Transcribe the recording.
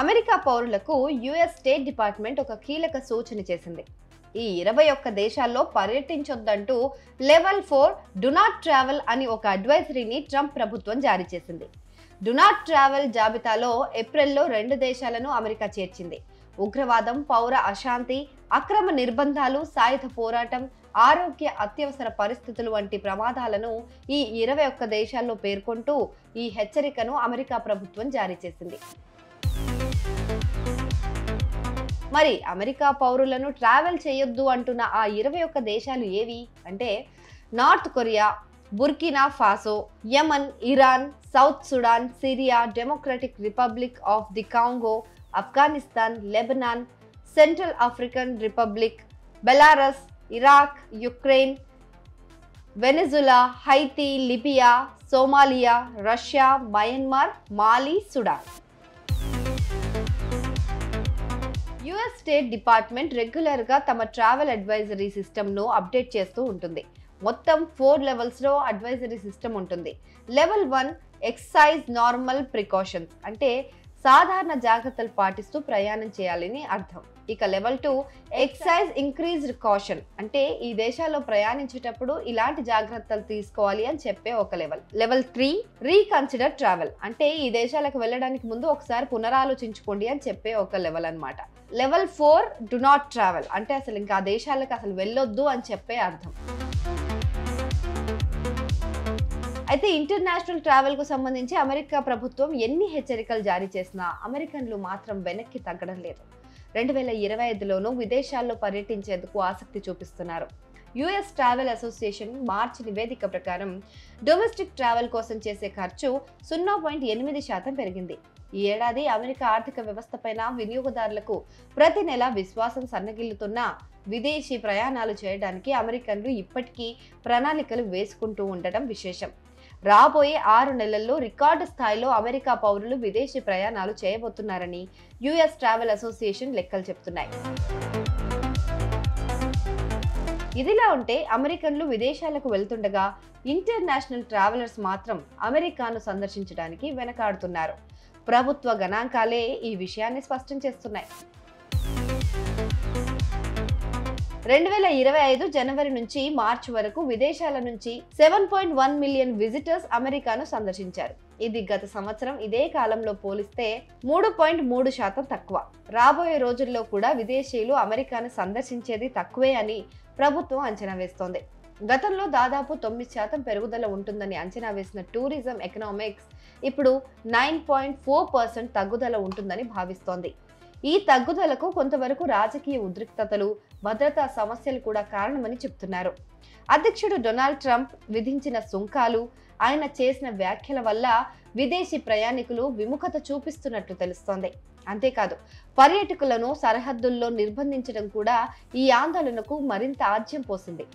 America పౌరులకు US state department ఒక కీలక సూచన చేసింది. ఈ 21 దేశాల్లో పర్యటించొద్దంటూ లెవెల్ 4 డు నాట్ ట్రావెల్ అని ఒక అడ్వైజరీని ట్రంప్ ప్రభుత్వం జారీ చేసింది. డు నాట్ ట్రావెల్ జాబితాలో ఏప్రిల్లో 2 దేశాలను అమెరికా చేర్చింది. ఉగ్రవాదం, పౌర అశాంతి, అక్రమ నిర్బంధాలు, సాయుధ పోరాటం, ఆరోగ్య అత్యవసర పరిస్థితులు వంటి ప్రమాదాలను ఈ 21 దేశాల్లో పేర్కొంటూ ఈ హెచ్చరికను అమెరికా ప్రభుత్వం జారీ చేసింది. మరి అమెరికా పౌరులను ట్రావెల్ చేయొద్దు అంటున్న ఆ 21 దేశాలు ఏవి అంటే North Korea, Burkina Faso, Yemen, Iran, South Sudan, Syria, Democratic Republic of the Congo, Afghanistan, Lebanon, Central African Republic, Belarus, Iraq, Ukraine, Venezuela, Haiti, Libya, Somalia, Russia, Myanmar, Mali, Sudan. US state department రెగ్యులర్గా తమ travel advisory సిస్టమ్ను update చేస్తూ ఉంటుంది. మొత్తం 4 లెవెల్స్లో advisory system ఉంటుంది. Level 1 excise normal precautions అంటే సాధారణ జాగ్రత్తలు పాటిస్తూ ప్రయాణం చేయాలని అర్థం. ఇక లెవెల్ 2 ఎక్సైజ్ ఇంక్రీజ్డ్ కాషన్ అంటే ఈ దేశాల్లో ప్రయాణించేటప్పుడు ఇలాంటి జాగ్రత్తలు తీసుకోవాలి అని చెప్పే ఒక లెవెల్. లెవెల్ 3 రీకన్సిడర్ ట్రావెల్ అంటే ఈ దేశాలకు వెళ్ళడానికి ముందు ఒకసారి పునరాలోచించుకోండి అని చెప్పే ఒక లెవెల్ అన్నమాట. లెవెల్ 4 డు నాట్ ట్రావెల్ అంటే అసలు ఇంకా ఆ దేశాలకు అసలు వెళ్ళొద్దు అని చెప్పే అర్థం. అయితే ఇంటర్నేషనల్ ట్రావెల్ కు సంబంధించి అమెరికా ప్రభుత్వం ఎన్ని హెచ్చరికలు జారీ చేసినా అమెరికన్లు మాత్రం వెనక్కి తగ్గడం లేదు. 2025లోనూ విదేశాల్లో పర్యటించేందుకు ఆసక్తి చూపిస్తున్నారు. యుఎస్ ట్రావెల్ అసోసియేషన్ మార్చి నివేదిక ప్రకారం డొమెస్టిక్ ట్రావెల్ కోసం చేసే ఖర్చు 0.8% పెరిగింది. ఈ ఏడాది అమెరికా ఆర్థిక వ్యవస్థపైన వినియోగదారులకు ప్రతి నెల విశ్వాసం సన్నగిల్లుతున్నా విదేశీ ప్రయాణాలు చేయడానికి అమెరికన్లు ఇప్పటికీ ప్రణాళికలు వేసుకుంటూ ఉండటం విశేషం. రాబోయే 6 నెలల్లో రికార్డు స్థాయిలో అమెరికా పౌరులు విదేశీ ప్రయాణాలు చేయబోతున్నారని యుఎస్ ట్రావెల్ అసోసియేషన్ లెక్కలు చెబుతున్నాయి. ఇదిలా ఉంటే అమెరికన్లు విదేశాలకు వెళ్తుండగా ఇంటర్నేషనల్ ట్రావెలర్స్ మాత్రం అమెరికాను సందర్శించడానికి వెనకాడుతున్నారు. ప్రభుత్వ గణాంకాలే ఈ విషయాన్ని స్పష్టం చేస్తున్నాయి. 2025 జనవరి నుంచి మార్చి వరకు విదేశాల నుంచి 7.1 మిలియన్ విజిటర్స్ అమెరికాను సందర్శించారు. ఇది గత సంవత్సరం ఇదే కాలంలో పోలిస్తే 3.3% తక్కువ. రాబోయే రోజుల్లో కూడా విదేశీయులు అమెరికాను సందర్శించేది తక్కువే అని ప్రభుత్వం అంచనా వేస్తోంది. గతంలో దాదాపు 9% పెరుగుదల ఉంటుందని అంచనా వేసిన టూరిజం ఎకనామిక్స్ ఇప్పుడు 9.4% తగ్గుదల ఉంటుందని భావిస్తోంది. ఈ తగ్గుదలకు కొంతవరకు రాజకీయ ఉద్రిక్తతలు, భద్రతా సమస్యలు కూడా కారణమని చెప్తున్నారు. అధ్యక్షుడు డొనాల్డ్ ట్రంప్ విధించిన సుంకాలు, ఆయన చేసిన వ్యాఖ్యల వల్ల విదేశీ ప్రయాణికులు విముఖత చూపిస్తున్నట్లు తెలుస్తోంది. అంతేకాదు పర్యాటకులను సరిహద్దుల్లో నిర్బంధించడం కూడా ఈ ఆందోళనకు మరింత ఆజ్యం పోసింది.